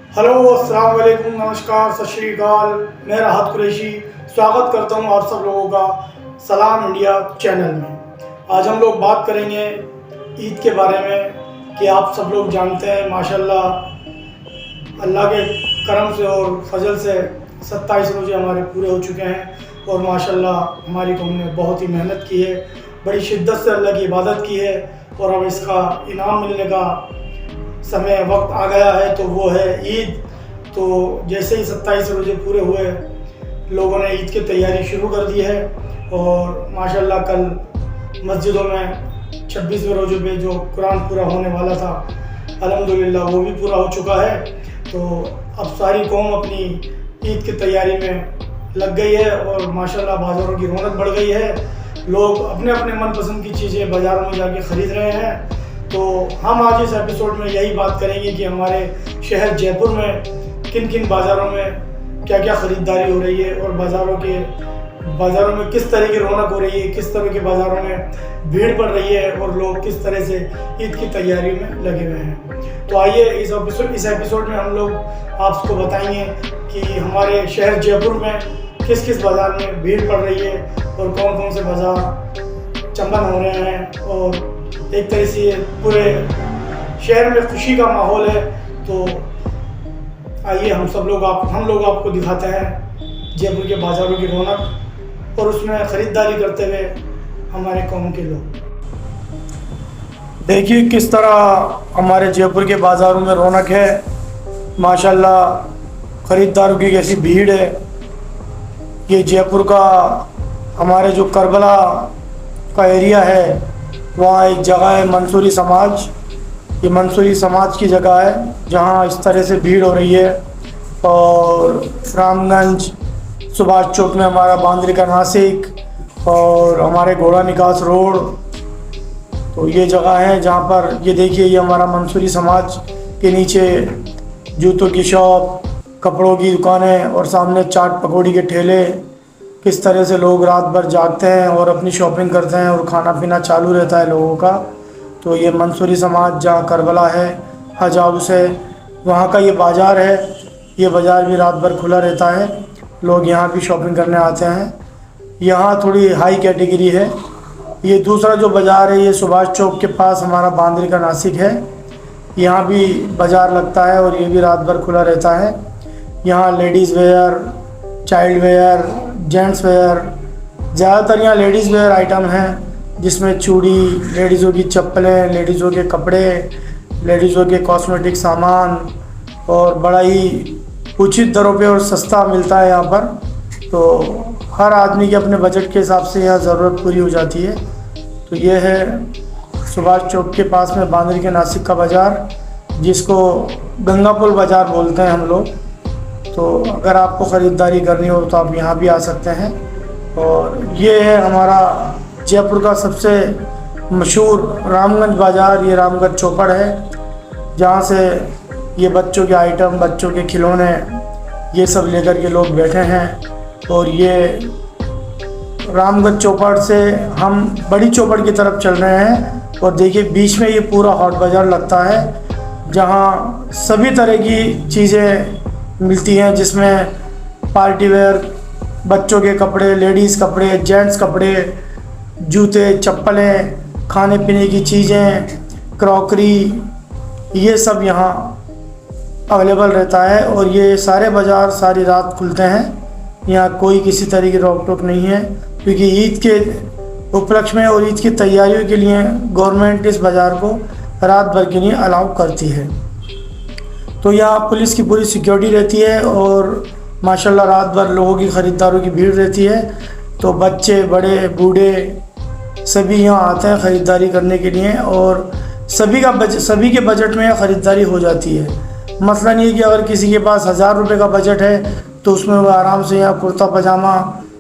Hello, अस्सलाम वालेकुम, नमस्कार, सत श्री अकाल। मैं राहत कुरैशी स्वागत करता हूं आप सब लोगों का सलाम इंडिया चैनल में। आज हम लोग बात करेंगे ईद के बारे में कि आप सब लोग जानते हैं माशाल्लाह अल्लाह के करम से और फजल से 27 रोज़े हमारे पूरे हो चुके हैं और माशाल्लाह हमारी कौम ने बहुत ही मेहनत की है, बड़ी शिद्दत से अल्लाह की इबादत की है और अब इसका इनाम मिलने का समय वक्त आ गया है, तो वो है ईद। तो जैसे ही 27 रोज़े पूरे हुए, लोगों ने ईद की तैयारी शुरू कर दी है और माशाल्लाह कल मस्जिदों में 26वें रोज़े पे जो कुरान पूरा होने वाला था, अल्हम्दुलिल्लाह वो भी पूरा हो चुका है। तो अब सारी कौम अपनी ईद की तैयारी में लग गई है और माशाल्लाह बाज़ारों की रौनक बढ़ गई है। लोग अपने अपने मनपसंद की चीज़ें बाज़ारों में जाके ख़रीद रहे हैं। तो हम आज इस एपिसोड में यही बात करेंगे कि हमारे शहर जयपुर में किन किन बाज़ारों में क्या क्या ख़रीदारी हो रही है और बाज़ारों में किस तरह की रौनक हो रही है, किस तरह के बाज़ारों में भीड़ पड़ रही है और लोग किस तरह से ईद की तैयारी में लगे हुए हैं। तो आइए इस एपिसोड में हम लोग आपको बताएंगे कि हमारे शहर जयपुर में किस किस बाज़ार में भीड़ पड़ रही है और कौन कौन से बाज़ार चंबन हो रहे हैं और एक तरह से पूरे शहर में खुशी का माहौल है। तो आइए हम लोग आपको दिखाते हैं जयपुर के बाज़ारों की रौनक और उसमें ख़रीदारी करते हुए हमारे कौम के लोग। देखिए किस तरह हमारे जयपुर के बाज़ारों में रौनक है, माशाल्लाह ख़रीदारों की कैसी भीड़ है। ये जयपुर का हमारे जो करबला का एरिया है, वहाँ एक जगह है मंसूरी समाज। ये मंसूरी समाज की जगह है जहाँ इस तरह से भीड़ हो रही है। और रामगंज सुभाष चौक में हमारा बांद्री का नासिक और हमारे घोड़ा निकास रोड, तो ये जगह है जहाँ पर ये देखिए ये हमारा मंसूरी समाज के नीचे जूतों की शॉप, कपड़ों की दुकानें और सामने चाट पकौड़ी के ठेले। किस तरह से लोग रात भर जागते हैं और अपनी शॉपिंग करते हैं और खाना पीना चालू रहता है लोगों का। तो ये मंसूरी समाज जहाँ करबला है, हज हाउस है, वहाँ का ये बाज़ार है। ये बाज़ार भी रात भर खुला रहता है, लोग यहाँ भी शॉपिंग करने आते हैं। यहाँ थोड़ी हाई कैटेगरी है। ये दूसरा जो बाज़ार है ये सुभाष चौक के पास हमारा बांद्री का नासिक है, यहाँ भी बाज़ार लगता है और ये भी रात भर खुला रहता है। यहाँ ladies wear, child wear, gents wear, ज़्यादातर यहाँ लेडीज़ वेयर आइटम हैं जिसमें चूड़ी, लेडीज़ों की चप्पलें, लेडीज़ों के कपड़े, लेडीज़ों के कॉस्मेटिक सामान और बड़ा ही उचित दरों पे और सस्ता मिलता है यहाँ पर। तो हर आदमी के अपने बजट के हिसाब से यहाँ ज़रूरत पूरी हो जाती है। तो ये है सुभाष चौक के पास में बांद्री के नासिक का बाज़ार, जिसको गंगापुल बाज़ार बोलते हैं हम लोग। तो अगर आपको ख़रीदारी करनी हो तो आप यहाँ भी आ सकते हैं। और ये है हमारा जयपुर का सबसे मशहूर रामगंज बाज़ार। ये रामगंज चौपड़ है जहाँ से ये बच्चों के आइटम, बच्चों के खिलौने, ये सब लेकर के लोग बैठे हैं। और ये रामगंज चौपड़ से हम बड़ी चौपड़ की तरफ चल रहे हैं और देखिए बीच में ये पूरा हॉट बाज़ार लगता है जहाँ सभी तरह की चीज़ें मिलती हैं, जिसमें पार्टी वेयर, बच्चों के कपड़े, लेडीज़ कपड़े, जेंट्स कपड़े, जूते, चप्पलें, खाने पीने की चीज़ें, क्रॉकरी, ये सब यहाँ अवेलेबल रहता है। और ये सारे बाज़ार सारी रात खुलते हैं, यहाँ कोई किसी तरह की रोक टोक नहीं है, क्योंकि ईद के उपलक्ष्य में और ईद की तैयारियों के लिए गवर्नमेंट इस बाज़ार को रात भर के लिए अलाउ करती है। तो यहाँ पुलिस की पूरी सिक्योरिटी रहती है और माशाल्लाह रात भर लोगों की ख़रीदारों की भीड़ रहती है। तो बच्चे, बड़े, बूढ़े सभी यहाँ आते हैं ख़रीदारी करने के लिए और सभी के बजट में ख़रीदारी हो जाती है। मसलन ये कि अगर किसी के पास 1000 रुपये का बजट है तो उसमें वो आराम से यहाँ कुर्ता पजामा,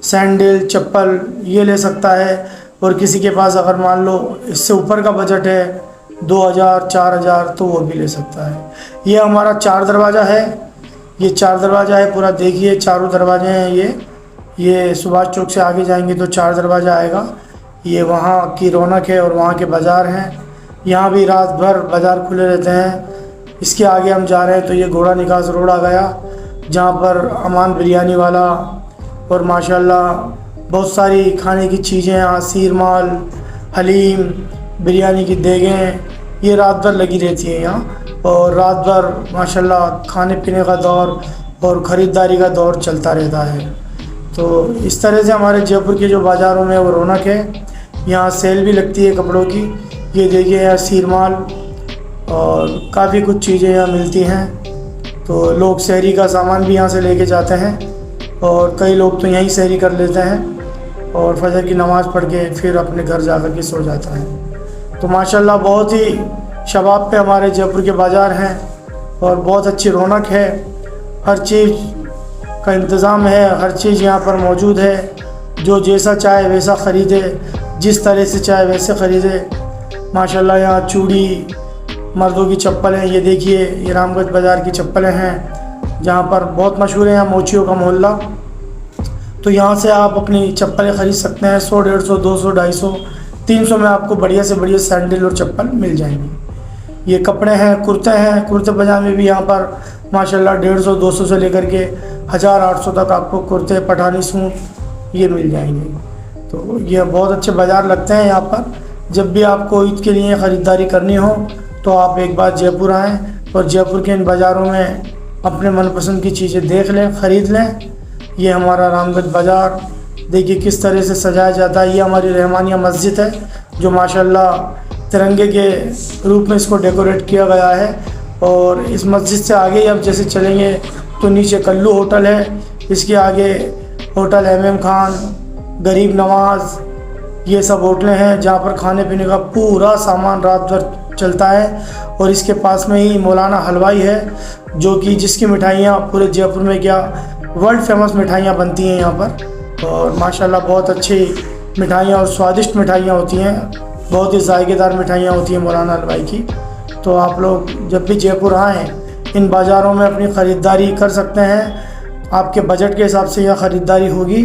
सैंडल, चप्पल ये ले सकता है। और किसी के पास अगर मान लो इससे ऊपर का बजट है 2000, 4000, तो वो भी ले सकता है। ये हमारा 4 दरवाज़ा है, ये 4 दरवाज़ा है पूरा। देखिए चारों दरवाजे हैं। ये सुभाष चौक से आगे जाएंगे तो 4 दरवाज़ा आएगा। ये वहाँ की रौनक है और वहाँ के बाज़ार हैं। यहाँ भी रात भर बाज़ार खुले रहते हैं इसके आगे हम जा रहे हैं तो ये घोड़ा निकास रोड आ गया, जहाँ पर अमान बिरयानी वाला और माशाल्लाह बहुत सारी खाने की चीज़ें यहाँ, सीरमाल, हलीम, बिरयानी की देगें, ये रात भर लगी रहती है यहाँ। और रात भर माशाल्लाह खाने पीने का दौर और ख़रीदारी का दौर चलता रहता है। तो इस तरह से हमारे जयपुर के जो बाज़ारों में वो रौनक है। यहाँ सेल भी लगती है कपड़ों की, ये देखिए यहाँ सीरमाल और काफ़ी कुछ चीज़ें यहाँ मिलती हैं। तो लोग सहरी का सामान भी यहाँ से लेके जाते हैं और कई लोग तो यहीं सहरी कर लेते हैं और फजर की नमाज़ पढ़ के फिर अपने घर जा कर के सो जाता है। तो माशाल्लाह बहुत ही शबाब पे हमारे जयपुर के बाज़ार हैं और बहुत अच्छी रौनक है। हर चीज़ का इंतज़ाम है, हर चीज़ यहाँ पर मौजूद है। जो जैसा चाहे वैसा ख़रीदे, जिस तरह से चाहे वैसे ख़रीदे। माशाल्लाह यहाँ चूड़ी, मर्दों की चप्पलें, ये देखिए ये रामगंज बाज़ार की चप्पलें हैं, जहाँ पर बहुत मशहूर है यहाँ मोचियों का मोहल्ला। तो यहाँ से आप अपनी चप्पलें ख़रीद सकते हैं। 100, 150, 200, 250, 300 में आपको बढ़िया से बढ़िया सैंडल और चप्पल मिल जाएंगी। ये कपड़े हैं, कुर्ते हैं, कुर्ते पजामे भी यहाँ पर माशाल्लाह 150, 200 से लेकर के 1000, 800 तक आपको कुर्ते, पठानी सूट ये मिल जाएंगे। तो ये बहुत अच्छे बाज़ार लगते हैं यहाँ पर। जब भी आपको ईद के लिए ख़रीदारी करनी हो तो आप एक बार जयपुर आएँ और जयपुर के इन बाज़ारों में अपने मनपसंद की चीज़ें देख लें, ख़रीद लें। ये हमारा रामगंज बाज़ार देखिए किस तरह से सजाया जाता है। ये हमारी रहमानिया मस्जिद है जो माशाल्लाह तिरंगे के रूप में इसको डेकोरेट किया गया है। और इस मस्जिद से आगे ही आप जैसे चलेंगे तो नीचे कल्लू होटल है, इसके आगे होटल MM खान, गरीब नवाज़, ये सब होटलें हैं जहाँ पर खाने पीने का पूरा सामान रात भर चलता है। और इसके पास में ही मौलाना हलवाई है जो कि जिसकी मिठाइयाँ पूरे जयपुर में क्या वर्ल्ड फेमस मिठाइयाँ बनती हैं यहाँ पर। और माशाल्लाह बहुत अच्छी मिठाइयाँ और स्वादिष्ट मिठाइयाँ होती हैं, बहुत ही जायकेदार मिठाइयाँ होती हैं मौलाना हलवाई की। तो आप लोग जब भी जयपुर आएँ इन बाज़ारों में अपनी ख़रीदारी कर सकते हैं। आपके बजट के हिसाब से यह ख़रीदारी होगी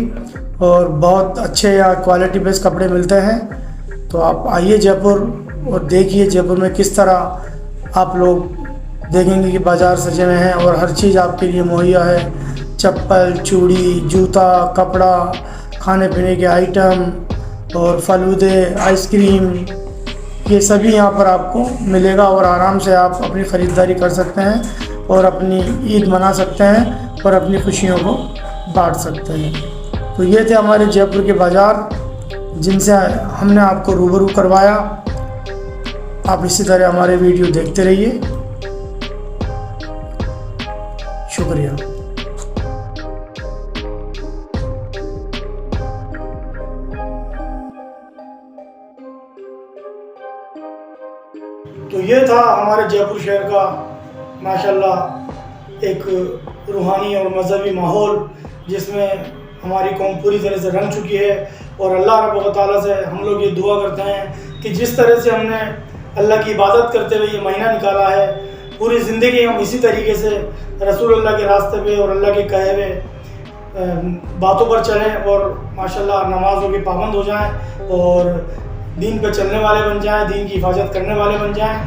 और बहुत अच्छे यहाँ क्वालिटी बेस्ड कपड़े मिलते हैं। तो आप आइए जयपुर और देखिए जयपुर में किस तरह आप लोग देखेंगे कि बाज़ार सजे हुए हैं और हर चीज़ आपके लिए मुहैया है। चप्पल, चूड़ी, जूता, कपड़ा, खाने पीने के आइटम और फलूदे, आइसक्रीम, ये सभी यहाँ पर आपको मिलेगा और आराम से आप अपनी ख़रीदारी कर सकते हैं और अपनी ईद मना सकते हैं और अपनी खुशियों को बांट सकते हैं। तो ये थे हमारे जयपुर के बाज़ार जिनसे हमने आपको रूबरू करवाया। आप इसी तरह हमारे वीडियो देखते रहिए। शुक्रिया। तो ये था हमारे जयपुर शहर का माशाल्लाह एक रूहानी और मज़हबी माहौल जिसमें हमारी कौम पूरी तरह से रंग चुकी है। और अल्लाह रब्बुल व तआला से हम लोग ये दुआ करते हैं कि जिस तरह से हमने अल्लाह की इबादत करते हुए ये महीना निकाला है, पूरी ज़िंदगी हम इसी तरीके से रसूलुल्लाह के रास्ते पे और अल्लाह के कहे हुए बातों पर चलें और माशाल्लाह नमाज़ों के पाबंद हो जाएं और दीन पे चलने वाले बन जाएं, दीन की हिफाजत करने वाले बन जाएं।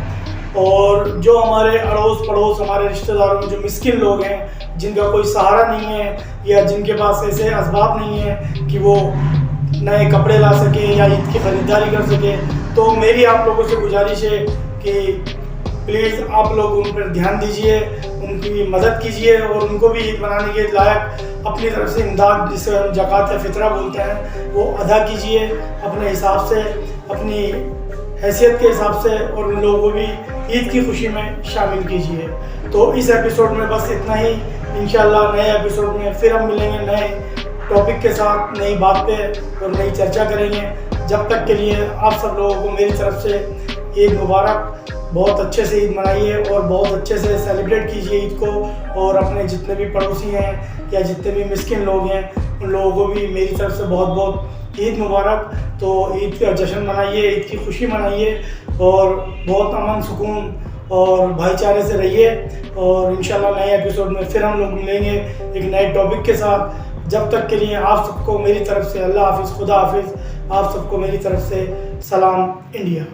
और जो हमारे अड़ोस पड़ोस, हमारे रिश्तेदारों में जो मिस्किन लोग हैं, जिनका कोई सहारा नहीं है या जिनके पास ऐसे असबाब नहीं है कि वो नए कपड़े ला सकें या ईद की ख़रीदारी कर सकें, तो मेरी आप लोगों से गुजारिश है कि प्लीज़ आप लोग उन पर ध्यान दीजिए, उनकी मदद कीजिए और उनको भी ईद मनाने के लायक अपनी तरफ से इमदाद, जिसे हम ज़कात या फितरा बोलते हैं, वो अदा कीजिए अपने हिसाब से, अपनी हैसियत के हिसाब से, और उन लोगों को भी ईद की खुशी में शामिल कीजिए। तो इस एपिसोड में बस इतना ही। इंशाअल्लाह नए एपिसोड में फिर हम मिलेंगे नए टॉपिक के साथ, नई बात पे और नई चर्चा करेंगे। जब तक के लिए आप सब लोगों को मेरी तरफ से ईद मुबारक। बहुत अच्छे से ईद मनाइए और बहुत अच्छे से सेलिब्रेट कीजिए ईद को। और अपने जितने भी पड़ोसी हैं या जितने भी मिस्किन लोग हैं उन लोगों को भी मेरी तरफ से बहुत बहुत ईद मुबारक। तो ईद का जश्न मनाइए, ईद की खुशी मनाइए और बहुत अमन सुकून और भाईचारे से रहिए। और इंशाल्लाह नए एपिसोड में फिर हम लोग मिलेंगे एक नए टॉपिक के साथ। जब तक के लिए आप सबको मेरी तरफ से अल्लाह हाफिज़, खुदा हाफिज़। आप सबको मेरी तरफ से सलाम इंडिया।